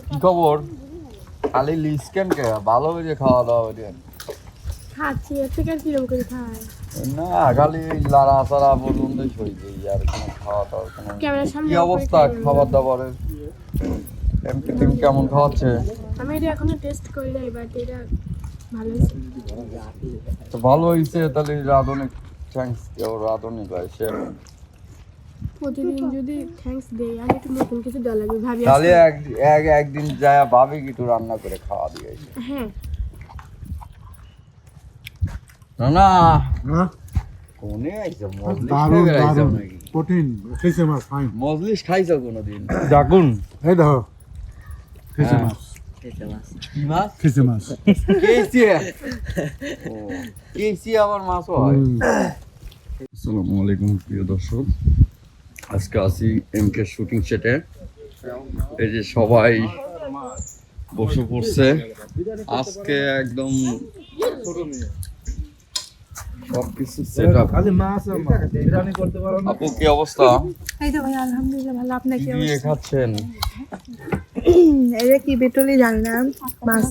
কি খবর? খালি লিস্কেন কে ভালো করে খাওয়া দাওয়া দেন খাচ্ছি এর থেকে আর কিরম করে খায় না, খালি লাড়া চাড়া পর্যন্তই সই দিই আর কোনো খাওয়া দাওয়ার কোনো ক্যামেরার সামনে কি অবস্থা খাবার দাবারের? এমপি টিম কেমন খাওয়াচ্ছে? আমি এটা এখনো টেস্ট করি নাই, বাট এটা ভালো হয়েছে। তো ভালো হয়েছে তাহলে রাঁধুনি থ্যাঙ্কস দেও, রাঁধুনি ভাই সে প্রতিদিন যদি থ্যাঙ্কস দেই আর একটু নতুন কিছু দেওয়া লাগবে ভাবি খালি আজকে। একদিন যায় ভাবি কিছু রান্না করে খাওয়া দিয়ে হ্যাঁ না না হ্যাঁ কোনে আইছে মজলিস দারুণ খাইবে আইছে দারুণ নাকি? প্রোটিন খেয়েছে মাছ ফাইন মজলিস খাইছো কোনোদিন? ডাকুন এই দেখো খেয়েছে হ্যাঁ। মাছ কি মাছ? খেয়েছে মাছ কেসি ও কেসি আবার মাছ হয়। আসসালামু আলাইকুম প্রিয় দর্শক, আজকে আসি এমকে শুটিং সেটে। এই যে সবাই বসে পড়ছে আজকে একদম সবকিছু সেট আপ। আপু কি অবস্থা? এই তো ভাই আলহামদুলিল্লাহ ভালো। আপনার কি কি দিয়ে অবস্থা? খাচ্ছেন? এটা কি বেটলি জানলাম মাছ।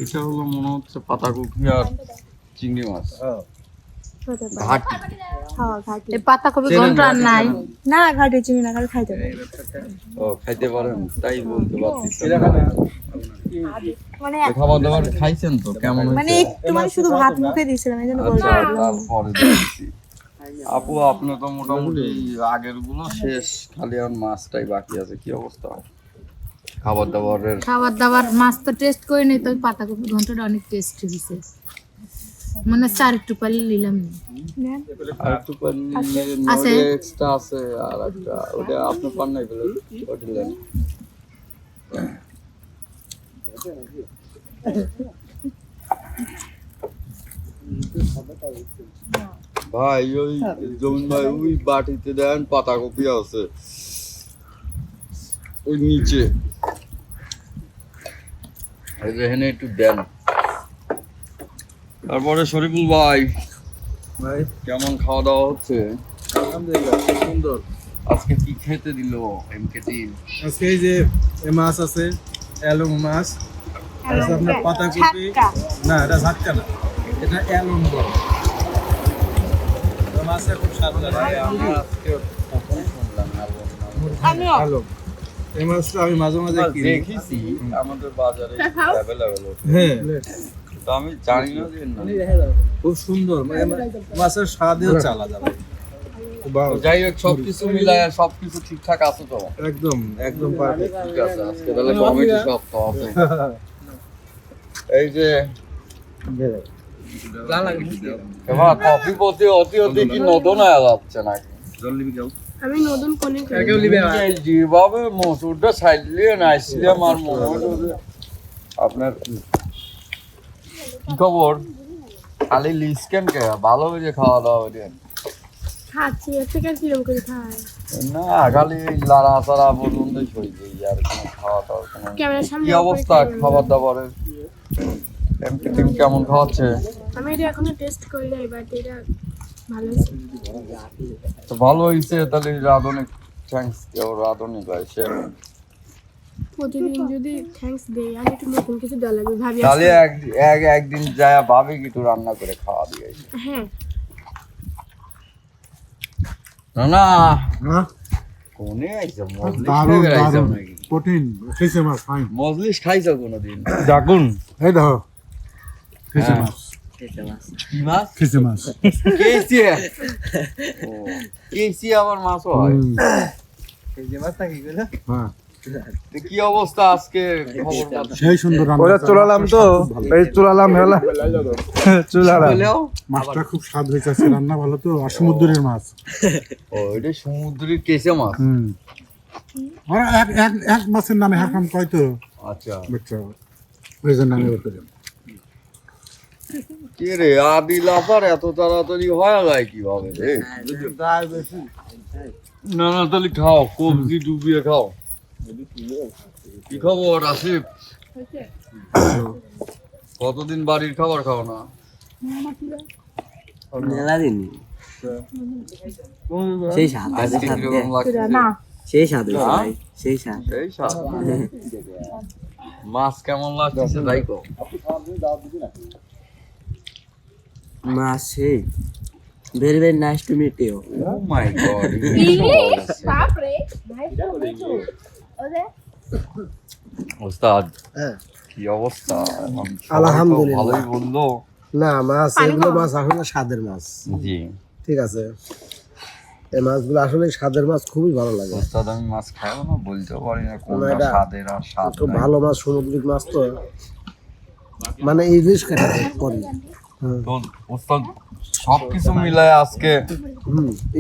এটা হলো মনে হচ্ছে পাতাকপি আর চিংড়ি মাছ হতে পারে। ঘাটি। খাওয়া ঘাটি। এই পাতাকপি চেনেন ঘন্ট আর না? নাই। না ঘাটি চিনি না, খালি খাইতে পারে। ও খাইতে পারেন তাই বলতে পারছি। মানে খাবার দাবার খাইছেন তো কেমন মানে হয়েছে? একটু মানে শুধু ভাত মুখে দিয়েছিলাম এই জন্য আচ্ছা বলতে তারপরে দেখছি। আপু আপনি তো মোটামুটি আগের গুলো শেষ, খালি আর মাছটাই বাকি আছে। কি অবস্থা খাবার দাবারের? খাবার দাবার মাছ তো টেস্ট করে নেই, তবে পাতাকপি ঘন্টটা অনেক টেস্ট হয়েছে। মনে হচ্ছে আর একটু পালি নিলাম না। আর একটু আছে। এক্সট্রা আছে আর একটা ওটা আপনি পান নাই বলে ওটা দেন। ভাই ওই জমিন ভাই ওই বাটিতে দেন পাতাকপি আছে ওই নিচে, এই যে এখানে একটু দেন। তারপরে শরীফুল ভাই ভাই কেমন খাওয়া দাওয়া হচ্ছে? আলহামদুলিল্লাহ খুব সুন্দর। আজকে কি খেতে দিল এমকে টিম? আজকে এই যে এই মাছ আছে অ্যালং মাছ, আছে আপনার পাতাকপি। না এটা ঝাটকা না, এটা অ্যালং বল। মাছটা খুব স্বাদ লাগে। আমরা আজকে কখন শুনলাম অ্যালং এই মাছটা আমি মাঝে মাঝে কিনি। দেখেছি আমাদের বাজারে অ্যাভেলেবল হচ্ছে, হ্যাঁ তো আমি জানি না যে না। খুব সুন্দর, মানে মাছের স্বাদেও চালা যাবে। তো যাই হোক সবকিছু মিলায় সবকিছু ঠিকঠাক আছে তো? একদম একদম পারফেক্ট। ঠিক আছে, আজকে তাহলে কমেডি সব তো আছে। এই যে এবার কফি পতি অতি অতি কি নদন হয়ে যাচ্ছে নাকি? আমি নতুন কোনে এই যেভাবে মসুরটা সাইডলিয়ে নাইছিলাম আর মনে হলো যে আপনার কি খবর? খালি লিস্কেন কে ভালো করে খাওয়া দাওয়া দেন খাচ্ছি এর থেকে আর কিরম করে খায়। না, খালি লাড়া চাড়া পর্যন্তই সই দিই আর কোনো খাওয়া দাওয়ার কোনো ক্যামেরার সামনে কি অবস্থা খাবার দাবারের? এমপি টিম কেমন খাওয়াচ্ছে? আমি এটা এখনো টেস্ট করি নাই, বাট এটা ভালো হয়েছে। তো ভালো হয়েছে তাহলে রাঁধুনি থ্যাঙ্কস দেও, রাঁধুনি ভাই সে প্রতিদিন যদি থ্যাঙ্কস দেই আর একটু নতুন কিছু দেওয়া লাগবে ভাবি খালি আজকে। একদিন যায় ভাবি কিছু রান্না করে খাওয়া দিয়ে হ্যাঁ না না হ্যাঁ কোনে আইছে মজলিস দারুণ খাইবে আইছে দারুণ নাকি? প্রোটিন খেয়েছে মাছ ফাইন মজলিস খাইছো কোনোদিন? ডাকুন এই দেখো খেয়েছে হ্যাঁ। মাছ কি মাছ? খেয়েছে মাছ কেসি ও কেসি আবার মাছ হয়। হ্যাঁ তো কি অবস্থা আজকে খবর পাচ্ছি? সেই সুন্দর রান্না ওরা চুলালাম তো এই চুলালাম হেলা চুলালাম বলেও মাছটা খুব স্বাদ হয়েছে আজকে, রান্না ভালো তো, আর সমুদ্রের মাছ। ও এটা সমুদ্রের কেসে মাছ। ওরা এক এক এক মাছের নামে হারকাম কয় তো, আচ্ছা বুঝছো, ওই জন্য আমি বলতে চাই। কে রে আদি লাফার এত তাড়াতাড়ি হয়ে যায় কিভাবে রে? না না তাহলে খাও, কবজি ডুবিয়ে খাও। কি খবর আসিফ? কতদিন বাড়ির খাবার খাও না? মেলা দিন সেই সাত আজকে কিরকম লাগছে? না সেই স্বাদ হয়েছে হ্যাঁ? ভাই, সেই স্বাদ। এই স্বাদ। মাছ কেমন লাগতেছে তাই কো। মাছ সেই very very nice to meet you. Oh my God. বাপরে ওস্তাদ হ্যাঁ। কি অবস্থা? এখন সবাই তো আলহামদুলিল্লাহ। ভালোই বললো। না মাছ এগুলো মাছ আসলে স্বাদের মাছ, জি ঠিক আছে। এই মাছগুলো আসলে স্বাদের মাছ, খুবই ভালো লাগে। ওস্তাদ আমি মাছ খাবো না বলতে পারি না কোনটা এটা স্বাদের আর স্বাদ খুব নাই। ভালো মাছ, সামুদ্রিক মাছ তো, মানে ইলিশ কাটা করি। তো ওস্তাদ সবকিছু মিলায় আজকে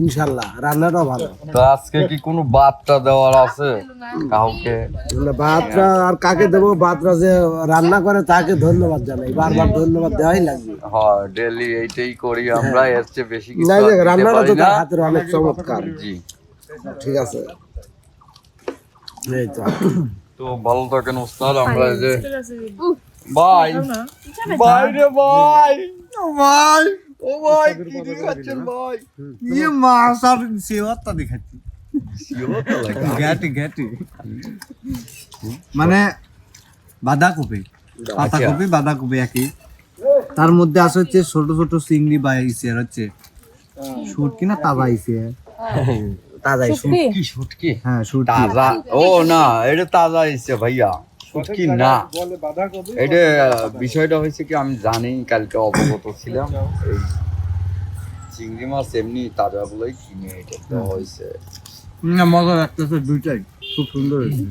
ইনশাল্লাহ রান্নাটাও ভালো। তো আজকে কি কোনো বার্তা দেওয়ার আছে কাউকে? মানে বাতরা আর কাকে দেবো? বাতরা যে রান্না করে তাকে ধন্যবাদ জানাই, বারবার ধন্যবাদ দেওয়াই লাগবে। হ্যাঁ ডেইলি এইটাই করি আমরা, এর চেয়ে বেশি কিছু না আর যে দিতে রান্নাটা পারি তো তার না। হাতের অনেক চমৎকার, জি ঠিক আছে। এই তো তো ভালো থাকেন ওস্তাদ। আমরা এই যে ভাই ভাই রে ভাই, ও ভাই, ও ভাই কি দেখাচ্ছেন ভাই? ইয়ে মাছ আর সেওয়ারটা দেখাচ্ছি, শিওরটা লাগে। ঘ্যাটি ঘ্যাটি মানে বাঁধাকপি, পাতাকপি বাঁধাকপি একই। তার মধ্যে আছে হচ্ছে ছোট ছোট চিংড়ি বা ইসে হচ্ছে শুটকি না তাজা ইসে, তাজাই কি শুটকি? হ্যাঁ শুটকি। তাজা? ও না, এটা তাজা এসছে ভাইয়া, শুটকি না। এটা বিষয়টা হয়েছে কি, আমি জানি, কালকে অবগত ছিলাম। এই চিংড়ি মাছ এমনি তাজা বলেই কিনে এটা দেওয়া হয়েছে। মজা লাগতেছে দুইটাই, খুব সুন্দর হয়েছে।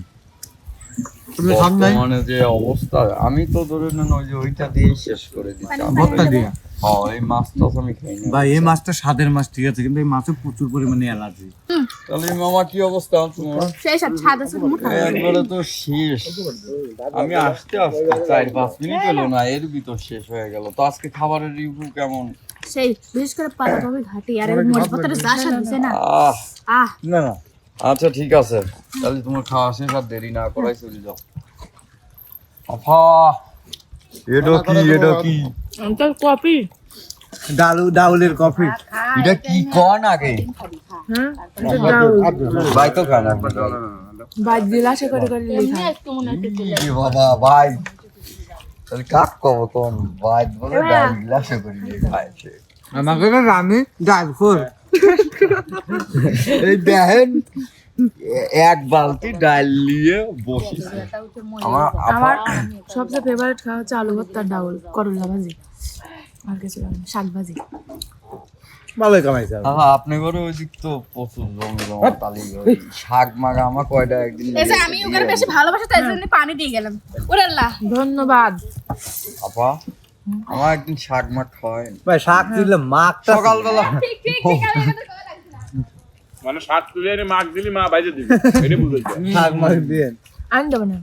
তুমি খান নাই? বর্তমানে যে অবস্থা, আমি তো ধরে নেন ওই যে ওইটা দিয়েই শেষ করে দিচ্ছি। ভর্তা দিয়ে হ্যাঁ এই মাছ টাছ আমি খাই না ভাই, এই মাছটা স্বাদের মাছ ঠিক আছে, কিন্তু এই মাছে প্রচুর পরিমাণে অ্যালার্জি। তাহলে মামা কি অবস্থা তোমার? সেই স্বাদ আছে মুঠা। একবারে তো শেষ। আমি আসতে 4-5 মিনিট হলো না, এর ভিতর শেষ হয়ে গেল। তো আজকে খাবারের রিভিউ কেমন? সেই বিশেষ করে পাতাকপি ঘাটি আর এই মরিচ পাতাটা যা স্বাদ হইছে না, আহ আহ না না, আচ্ছা ঠিক আছে, তাহলে তোমার খাওয়া শেষ, আর দেরি না করাই চলে যাও। আফা এটা কি, এটা কি? তো কপি ডাউলের কফি। এটা কি কন আগে? হ্যাঁ ভাই তো খান একবার। বাদ দিলা সে করে করে লিখা ই বাবা ভাই, তাহলে কাক কব কোন ভাই বলে ডাল গ্লাসে করে নিয়ে খাইছে। আমাকে না রামি ডাল খোর। এই দেখেন এক বালতি ডাল নিয়ে বসেছে। আমার আমার সবচেয়ে ফেভারিট খাওয়া হচ্ছে আলু ভর্তা, ডাউল, করলা ভাজি, আর কিছু না, শাক ভাজি। ভালোই কামাইছে। আপনি করে ওই দিক তো প্রচুর জমি জমা তালি শাক মাগা আমার কয়টা একদিন এসে আমি ওখানে বেশি ভালোবাসি তাই জন্য পানি দিয়ে গেলাম। ওরে আল্লাহ ধন্যবাদ। আপা আমার একদিন শাক মাখ খাওয়ায় ভাই শাক দিলে মাছটা সকালবেলা। ঠিক ঠিক ঠিক আমি এটা তো করা লাগছে না। মানে শাক তুলে এনে মাছ দিলি মা বাইরে দিবি, এটা বুঝাইছে। শাক মাছ দিয়ে আনি দেবো না।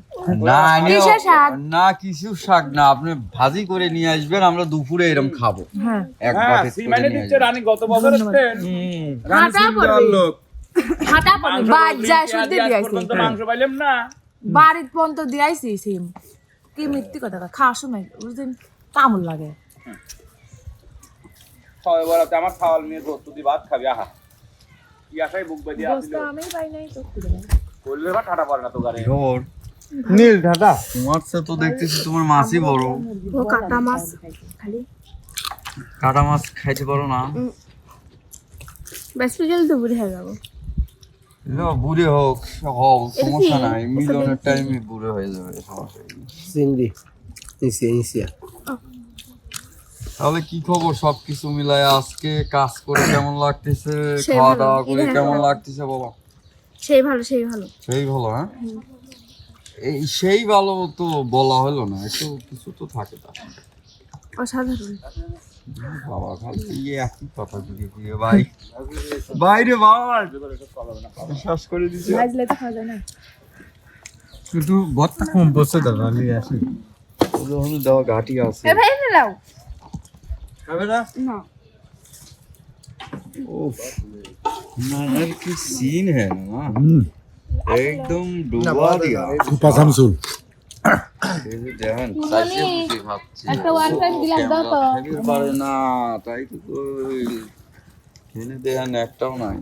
না কিসের শাক? না কিছু শাক না, আপনি ভাজি করে নিয়ে আসবেন, আমরা দুপুরে এরকম খাবো। হ্যাঁ এক হ্যাঁ বাটি সি করে মানে নিয়ে দিচ্ছে আসবেন। রানী গত বছর আসতেন। হাঁটা পড়বে লোক হাঁটা পড়বে বাদ যায় মাংস শুনতে দিয়ে আজ দিয়েছি পর্যন্ত মাংস পাইলাম না। বাড়ির পর্যন্ত দিয়েছি সিম। কি মিথ্যে কথা কয়, খাওয়ার সময় বুঝলেন কামড় লাগে। খাওয়া বলাতে আমার খাওয়াল নিয়ে তো তুই ভাত খাবি, আহা কি আশায় বুক বাজিয়ে আসছিল। আমি পাই নাই তো করলে বা ঠাটা পড়ে না তো গাড়ি। ঝোর নীল ঢাটা। তোমার চেয়ে তো দেখতেছি তোমার মাছই বড়। ও কাটা মাছ খালি কাটা মাছ খাইতে পারো না? স্পেশাল তো বুড়ি হয়ে যাবো। না, বুড়ে হোক হও সমস্যা নাই, মিলনের টাইমে বুড়ে হয়ে যাবে, সমস্যা নেই। চিংড়ি ইসিয়া তাহলে কি খবর? সবকিছু মিলায় আজকে কাজ করে কেমন লাগতেছে, সেই খাওয়া ভালো। দাওয়া করে হ্যাঁ, কেমন ভালো। লাগতেছে বাবা? সেই ভালো সেই ভালো। সেই ভালো। হ্যাঁ এই সেই ভালো তো বলা হলো না, একটু কিছু তো থাকে তার। অসাধারণ। বাবা খালি ইয়ে একই কথা দিকে দিয়ে ভাই বাইরে ভাই বিশ্বাস করে দিছে। ভাজলে তো খাওয়া যায় না। কিন্তু ভর্তা কম বসে দাদা নিয়ে আসি। ওখানে দেওয়া ঘাটি আছে। এ ভাই এনে দাও। খাবে না? না उफ, नाना की सीन है ना, एकदम डुबा दिया। পাসামসুল এই যে দেখেন সাইজে বুঝি খাচ্ছে। একটা ওয়ান টাইম গ্লাস দাও তো। খেতে পারে না, তাই তো কই। খেলে দেখেন একটাও নাই।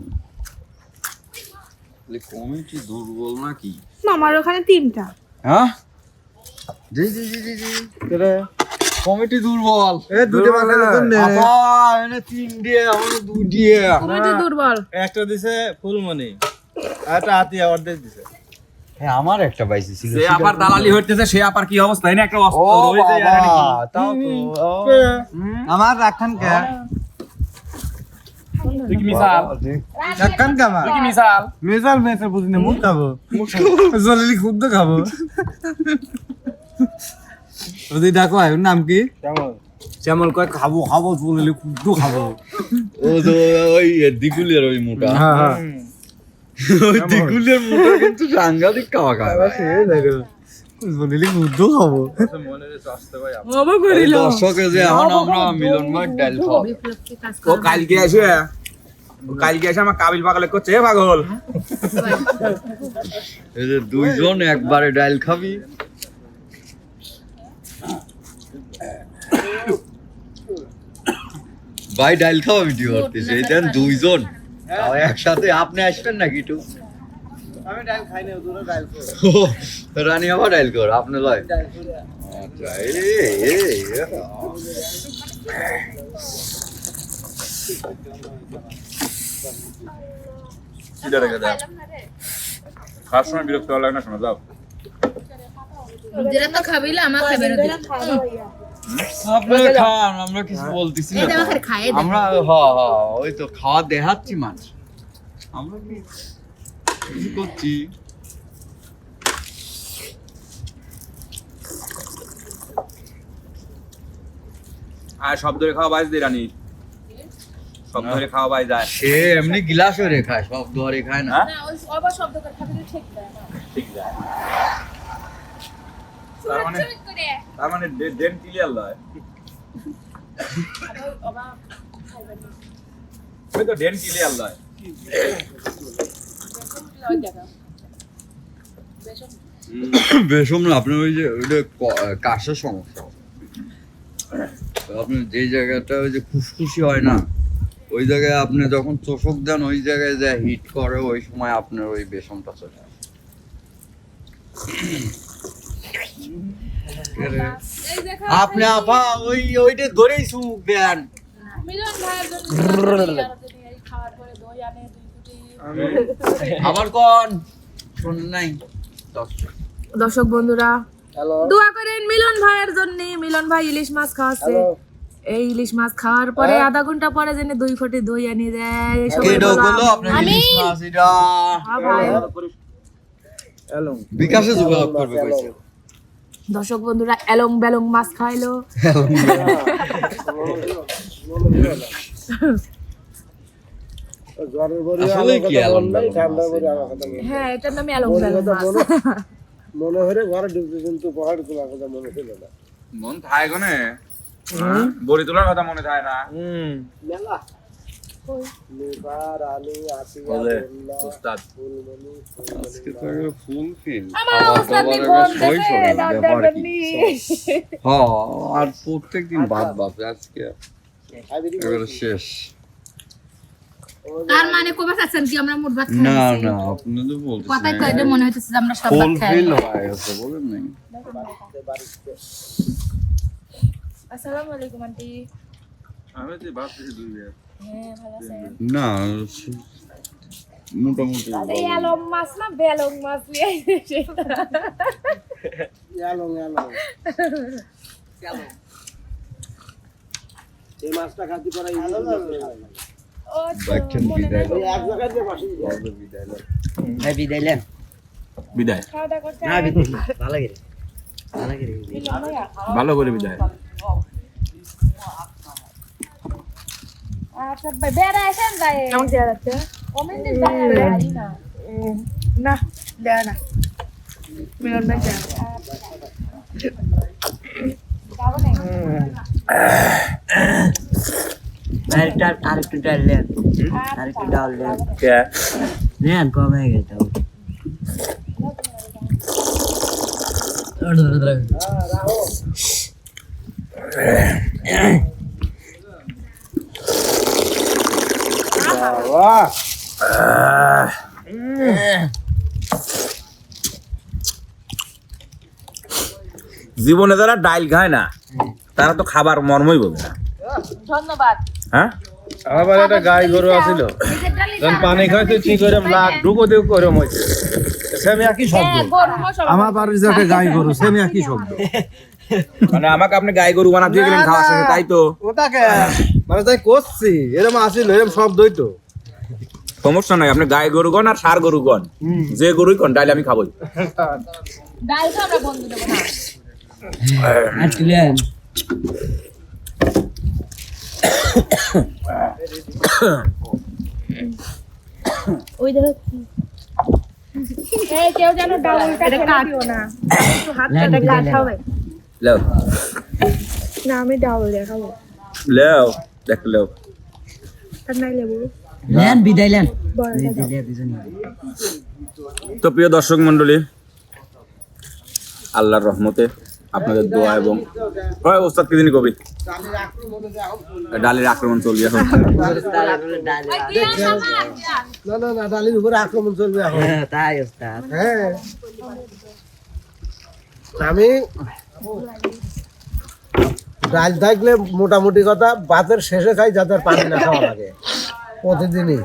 কমিটি দুর্বল নাকি? আমার ওখানে 3টা। হ্যাঁ জি জি জি জি জি কমিটি দুর্বল। এ দুটো বানালে তো নে আপা এনে 3 দিয়ে আমার 2 দিয়ে। কমিটি দুর্বল। একটা দিছে ফুলমনি আর একটা আতিয়া অর্ধেক দিছে। হ্যাঁ আমার একটা বাইসি ছিল। সে আবার দালালি হইতেছে, সে আবার কি অবস্থা? এনে একটা ও রয়েছে বাবা তাও তো আমার রাখান কে তুই কি মিসাল? রাখান কে আমার তুই কি মিসাল? মেজাল মেসে বুঝিনি মুখ খাবো জলিলি খুদ্দ খাবো ওদি ডাকো আয় ওর নাম কি শ্যামল কয় খাবো খাবো জলিলি খুদ্দ খাবো ও তো ওই দিগুলের ওই মোটা। হ্যাঁ হ্যাঁ ওই দিগুলের মোটা কিন্তু সাংঘাতিক খাওয়া খায়। জলিলি খুদ্দ খাবো বাবা করিল। দর্শকে যে এখন আমরা মিলন ভাই ডাল খাবো। বিপ্লবকে কাজ ও কালকে এসে আমার কাবিল পাগলে করছে পাগল। এই যে 2 জন একবারে ডাল খাবি। ভাই ডাল খাওয়া ভিডিও করতেছে এই দেন 2 জন তাও একসাথে। আপনি আসবেন নাকি একটু? আমি ডাল খাই না ওরা ডাল করে রানী আবার ডাল কর আপনি লয়। আচ্ছা খাওয়ার সময় বিরক্ত হওয়া লাগে না, শোনা যাও। যেটা তো খাবিলে আমার খাবে না। আপনারা খান, আমরা কিছু বলতেছি না এই তো। দেখো খায় আমরা ওই তো খাওয়া দেখাচ্ছি মাছ। আমরা কি করছি? আর সব ধরে খাওয়া বাইজ দিয়ে রানী, সব ধরে খাওয়া বাই যায়। সে এমনি গিলাস হয়ে খায়, সব দুয়ারে খায় না। হ্যাঁ? না ওই আবার শব্দ করে খাবে ঠিক দেয় না। ঠিক যায়। তার মানে ডেন ক্লিয়ার লয়। ওই তো ডেন ক্লিয়ার লয়। বেশম না আপনার ওই যে ওইটা কাশের সমস্যা। আপনার যে জায়গাটা ওই যে খুশখুশি হয় না, ওই জায়গায় আপনি যখন চোষক দেন ওই জায়গায় যা হিট করে ওই সময় আপনার ওই বেশমটা চলে আসে। আপনি আপা ওইটা ধরেই সুখ দেন। মিলন ভাইয়ের জন্য এই খাওয়ার পরে দই আনে 2 কুটি। আবার কোন শোন নাই দর্শক বন্ধুরা দোয়া করেন মিলন ভাইয়ের জন্য। মিলন ভাই ইলিশ মাছ খাওয়াচ্ছে। এই ইলিশ মাছ খাওয়ার পরে আধা ঘন্টা পরে যেন 2 ফুটি দই আনি দেয়। এই সবাই কেডো বললাম, গুলো আপনার ইলিশ মাছ এটা হ্যাঁ ভাই। বিকাশে যোগাযোগ করবে কইছে। দর্শক বন্ধুরা এলং বেলং মাছ খাইলো। জ্বরের বড়ি আসলে কি এলং নাই, বেলং ঠান্ডার মাছ? বড়ি আমার কথা মনে হ্যাঁ এটার নামে এলং বেলং মাছ। মনে হলে ঘরে ঢুকতে কিন্তু পাহাড়ে তোমার কথা মনে ছিল না। মন থায় গনে, বড়ি তোলার কথা মনে থাকে না। মেলা লিভার আলু আতিয়া বলে গোল্লা, উস্তাদ ফুলমনি আজকে তো একটা ফুল ফিল আমার ওস্তাদ নি ফোন দেছে দাঁত দেখবেন নি। আর প্রত্যেকদিন ভাত আজকে এবারে শেষ। তার মানে কবে খাচ্ছেন কি আমরা মোট ভাত খাই? না না আপনি তো কথাই বলতেছেন কইলে মনে হইতেছে যে আমরা সব ফুল ভাত খাই। ফিল হয়ে গেছে বলেন নাই। আসসালামু আলাইকুম আন্টি। আমি তো ভাবতেছি দুই বের। হ্যাঁ ভালো আছেন? না মোটামুটি এই এলং মাছ না বেলং মাছ নিয়ে আইছে। এলো এলো এই মাছটা খাতে পারা ও ব্যাকখান বিদায় দাও। এক জায়গায় যে বাসি বিদায় দাও। বিদায়, খাওয়া দাওয়া করতে মিলন ভাইয়া। ভালো করে বিদায়। আচ্ছা ভাই বেড়া আসেন যায়। কেমন দেয়া যাচ্ছে? কমেন্ট দিন ভাই না। না দেয়া না। মিলন ভাই দেয়া। যাবো না। আরেকটু ডাল দেন, আরেকটু ডাল দেন। কে? নেন কমে গেছে। বাহ জীবনে যারা ডাইল খায় না তারা তো খাবার মর্মই বোঝে না। ধন্যবাদ। হ্যাঁ আবার একটা গাই গরু আছিল যখন পানি খাইতে ঠিক করে লাখ ঢুকো দেও করে মইছে সেম একই শব্দ আমার বাড়ির যে একটা গাই গরু সেম একই শব্দ মানে আমাকে আপনি গাই গরু বানা দিয়ে গেলেন খাওয়া শেষে, তাই তো? ওটাকে মানে তাই করছি এরকম আসিল এরকম শব্দই তো সমস্যা নাই, আপনি গাই গরু গন আর সার গরু গন, যে গরুই কন ডাইল আমি খাবোই। ডাল তো আমরা বন্ধ দেবো না। ওই দেখো এই কেউ যেন ডাউলটা খেতে দিও না। একটু হাত কাটা কাটাবে। লেও না আমি ডাউল দেখাবো। লেও দেখ লেও। আর নাই লেবু। লেন বিদায় লেন। বড় তো প্রিয় দর্শক মন্ডলী, আল্লাহর রহমতে আপনাদের দোয়া এবং ওস্তাদ কি দিনই কবি ডালের আক্রমণ চলবে এখন। না না না ডালির উপরে আক্রমণ চলবে এখন তাই ওস্তাদ। হ্যাঁ আমি ডাল থাকলে মোটামুটি কথা ভাতের শেষে খাই যাদের পানি না খাওয়া লাগে প্রতিদিনই।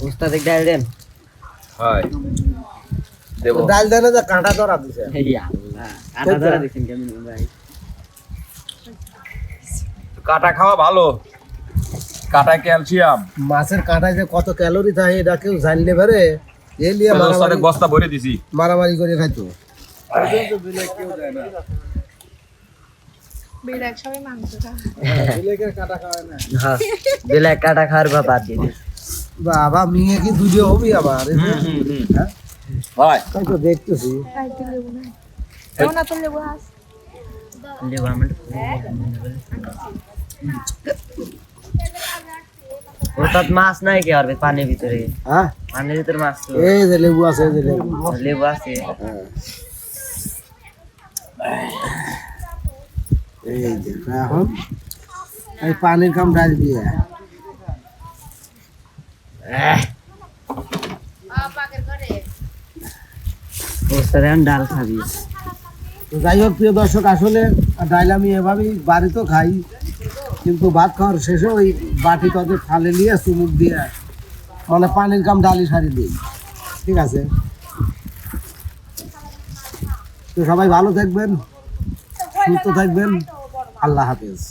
ওস্তাদ এক ডাল দেন। হয় দেব। ডাল দেনে যে কাঁটা ধরা দিছে এই আল্লাহ, কাটা ধরা দিছেন কেমন ভাই? কাটা খাওয়া ভালো, কাটায় ক্যালসিয়াম। মাছের কাঁটায় যে কত ক্যালোরি থাকে এটা কেউ জানলে পারে এ নিয়ে ওস্তাদে বস্তা ভরে দিছি। মারামারি করে খাইতো। বিরাট সবাই মাংস খায়। হ্যাঁ, বেলা কাটা খাওয়ার বাদ দিয়ে দিন। বাবা মেয়ে কি দুজে হবি আবার হয় তাই তো দেখতেছি। খাইতে লেবু না। কেউ না তো লেবু হাস। লেবু আমার ওস্তাদ মাছ নাই কি আর পানির ভিতরে? হ্যাঁ পানির ভিতরে মাছ তো এই যে লেবু আছে এই যে লেবু লেবু আছে। এই যে এখন এই পানির কাম ডাল দিয়ে ওস্তাদ এখন ডাল খাবি। তো যাই হোক প্রিয় দর্শক, আসলে ডাল আমি এভাবেই বাড়িতেও খাই, কিন্তু ভাত খাওয়ার শেষে ওই বাটি তাদের ফালে নিয়ে চুমুক দিয়ে মানে পানির কাম ডালি সারি দিই। ঠিক আছে, তো সবাই ভালো থাকবেন, সুস্থ থাকবেন, আল্লাহ হাফেজ।